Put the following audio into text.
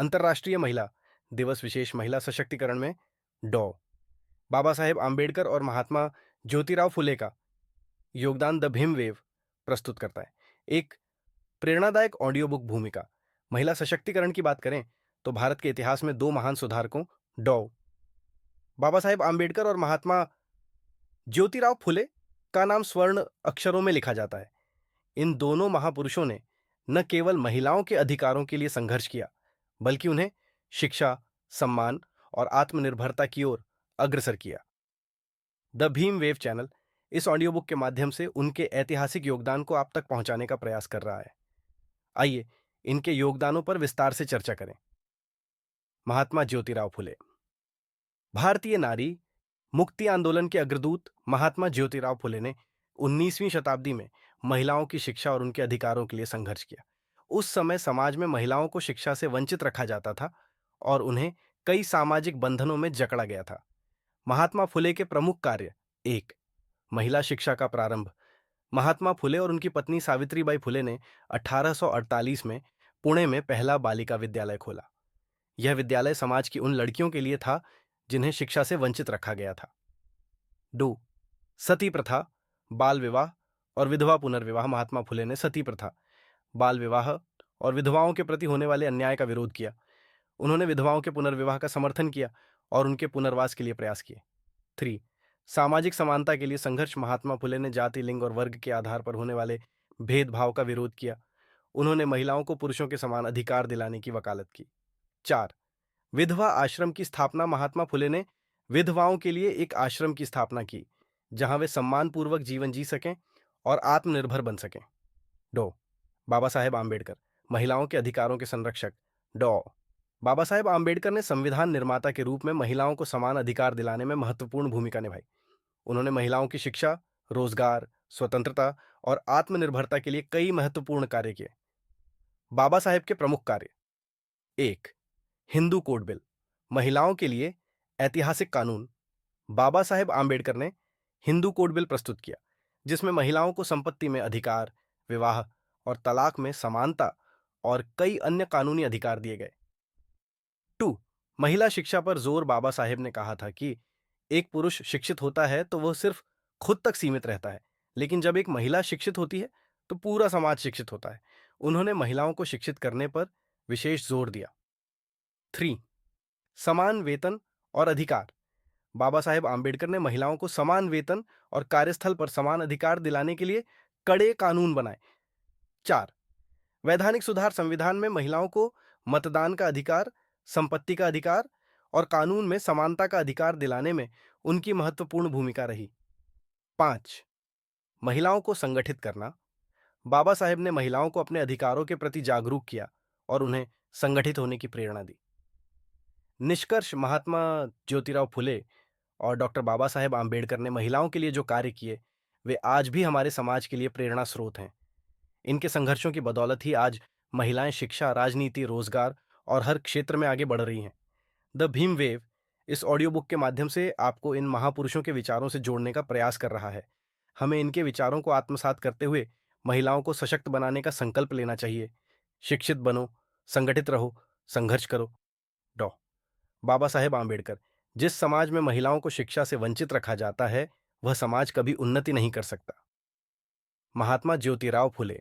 अंतर्राष्ट्रीय महिला दिवस विशेष महिला सशक्तिकरण में डॉ बाबा साहेब आम्बेडकर और महात्मा ज्योतिराव फुले का योगदान द भीम वेव प्रस्तुत करता है। एक प्रेरणादायक ऑडियो बुक भूमिका। महिला सशक्तिकरण की बात करें तो भारत के इतिहास में दो महान सुधारकों डॉ बाबा साहेब आम्बेडकर और महात्मा ज्योतिराव फुले का नाम स्वर्ण अक्षरों में लिखा जाता है। इन दोनों महापुरुषों ने न केवल महिलाओं के अधिकारों के लिए संघर्ष किया, बल्कि उन्हें शिक्षा, सम्मान और आत्मनिर्भरता की ओर अग्रसर किया। द भीम वेव चैनल इस ऑडियो बुक के माध्यम से उनके ऐतिहासिक योगदान को आप तक पहुंचाने का प्रयास कर रहा है। आइए इनके योगदानों पर विस्तार से चर्चा करें। महात्मा ज्योतिराव फुले। भारतीय नारी मुक्ति आंदोलन के अग्रदूत महात्मा ज्योतिराव फुले ने 19वीं शताब्दी में महिलाओं की शिक्षा और उनके अधिकारों के लिए संघर्ष किया। उस समय समाज में महिलाओं को शिक्षा से वंचित रखा जाता था और उन्हें कई सामाजिक बंधनों में जकड़ा गया था। महात्मा फुले के प्रमुख कार्य। एक, महिला शिक्षा का प्रारंभ। महात्मा फुले और उनकी पत्नी सावित्रीबाई फुले ने 1848 में पुणे में पहला बालिका विद्यालय खोला। यह विद्यालय समाज की उन लड़कियों के लिए था जिन्हें शिक्षा से वंचित रखा गया था। 2. सती प्रथा, बाल विवाह और विधवा पुनर्विवाह। महात्मा फुले ने सती प्रथा, बाल विवाह और विधवाओं के प्रति होने वाले अन्याय का विरोध किया। उन्होंने विधवाओं के पुनर्विवाह का समर्थन किया और उनके पुनर्वास के लिए प्रयास किए। 3. सामाजिक समानता के लिए संघर्ष। महात्मा फुले ने जाति, लिंग और वर्ग के आधार पर होने वाले भेदभाव का विरोध किया। उन्होंने महिलाओं को पुरुषों के समान अधिकार दिलाने की वकालत की। 4. विधवा आश्रम की स्थापना। महात्मा फुले ने विधवाओं के लिए एक आश्रम की स्थापना की जहां वे सम्मानपूर्वक जीवन जी सकें और आत्मनिर्भर बन सकें। डॉ बाबा साहेब आम्बेडकर, महिलाओं के अधिकारों के संरक्षक। डॉ बाबा साहेब आम्बेडकर ने संविधान निर्माता के रूप में महिलाओं को समान अधिकार दिलाने में महत्वपूर्ण भूमिका निभाई। उन्होंने महिलाओं की शिक्षा, रोजगार, स्वतंत्रता और आत्मनिर्भरता के लिए कई महत्वपूर्ण कार्य किए। बाबा साहेब के प्रमुख कार्य। 1. हिंदू कोड बिल, महिलाओं के लिए ऐतिहासिक कानून। बाबा साहेब आम्बेडकर ने हिंदू कोड बिल प्रस्तुत किया जिसमें महिलाओं को संपत्ति में अधिकार, विवाह और तलाक में समानता और कई अन्य कानूनी अधिकार दिए गए। 2. महिला शिक्षा पर जोर। बाबा साहेब ने कहा था कि एक पुरुष शिक्षित होता है तो वह सिर्फ खुद तक सीमित रहता है, लेकिन जब एक महिला शिक्षित होती है तो पूरा समाज शिक्षित होता है। उन्होंने महिलाओं को शिक्षित करने पर विशेष जोर दिया। 3. समान वेतन और अधिकार। बाबा साहेब आम्बेडकर ने महिलाओं को समान वेतन और कार्यस्थल पर समान अधिकार दिलाने के लिए कड़े कानून बनाए। 4. वैधानिक सुधार। संविधान में महिलाओं को मतदान का अधिकार, संपत्ति का अधिकार और कानून में समानता का अधिकार दिलाने में उनकी महत्वपूर्ण भूमिका रही। 5. महिलाओं को संगठित करना। बाबा साहेब ने महिलाओं को अपने अधिकारों के प्रति जागरूक किया और उन्हें संगठित होने की प्रेरणा दी। निष्कर्ष। महात्मा ज्योतिराव फुले और डॉक्टर बाबा साहेब आम्बेडकर ने महिलाओं के लिए जो कार्य किए वे आज भी हमारे समाज के लिए प्रेरणा स्रोत हैं। इनके संघर्षों की बदौलत ही आज महिलाएं शिक्षा, राजनीति, रोजगार और हर क्षेत्र में आगे बढ़ रही हैं। द भीम वेव इस ऑडियो बुक के माध्यम से आपको इन महापुरुषों के विचारों से जोड़ने का प्रयास कर रहा है। हमें इनके विचारों को आत्मसात करते हुए महिलाओं को सशक्त बनाने का संकल्प लेना चाहिए। शिक्षित बनो, संगठित रहो, संघर्ष करो। डॉ बाबा साहेब आम्बेडकर। जिस समाज में महिलाओं को शिक्षा से वंचित रखा जाता है वह समाज कभी उन्नति नहीं कर सकता। महात्मा ज्योतिराव फुले।